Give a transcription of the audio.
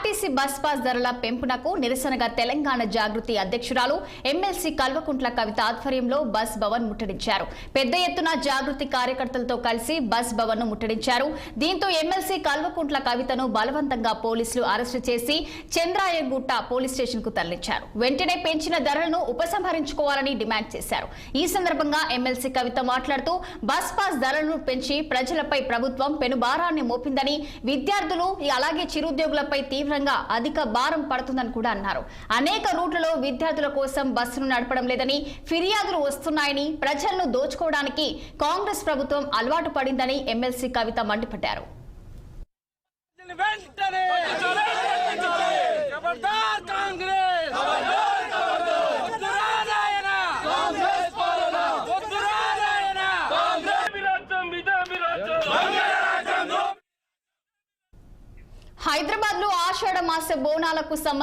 RTC bus pass ధరల పెంపునకు నిరసనగా తెలంగాణ జాగృతి అధ్యక్షురాలు ఎమ్మెల్సీ కల్వకుంట్ల కవిత ఆధ్వర్యంలో బస్ భవన్ ముట్టడించారు. పెద్ద ఎత్తున జాగృతి కార్యకర్తలతో కలిసి బస్ భవన్ ను ముట్టడించారు. దీంతో ఎమ్మెల్సీ కల్వకుంట్ల కవితను బలవంతంగా పోలీసులు అరెస్టు చేసి చంద్రాయగుట్ట పోలీస్ స్టేషన్ కు తరలించారు. వెంటనే పెంచిన ధరలను ఉపసంహరించుకోవాలని డిమాండ్ చేశారు. ఈ సందర్భంగా ఎమ్మెల్సీ కవిత మాట్లాడుతూ బస్ పాస్ ధరలను పెంచి ప్రజలపై ప్రభుత్వం పెనుభారాన్ని మోపిందని, విద్యార్థులు అలాగే చిరుద్యోగులపై తీవ్రంగా అధిక భారం పడుతుందని కూడా అన్నారు. అనేక రూట్లలో విద్యార్థుల కోసం బస్సును నడపడం లేదని ఫిర్యాదులు వస్తున్నాయని, ప్రజలను దోచుకోవడానికి కాంగ్రెస్ ప్రభుత్వం అలవాటు పడిందని ఎమ్మెల్సీ కవిత మండిపడ్డారు. హైదరాబాద్ లో ఆషాఢ మాస బోనాలకు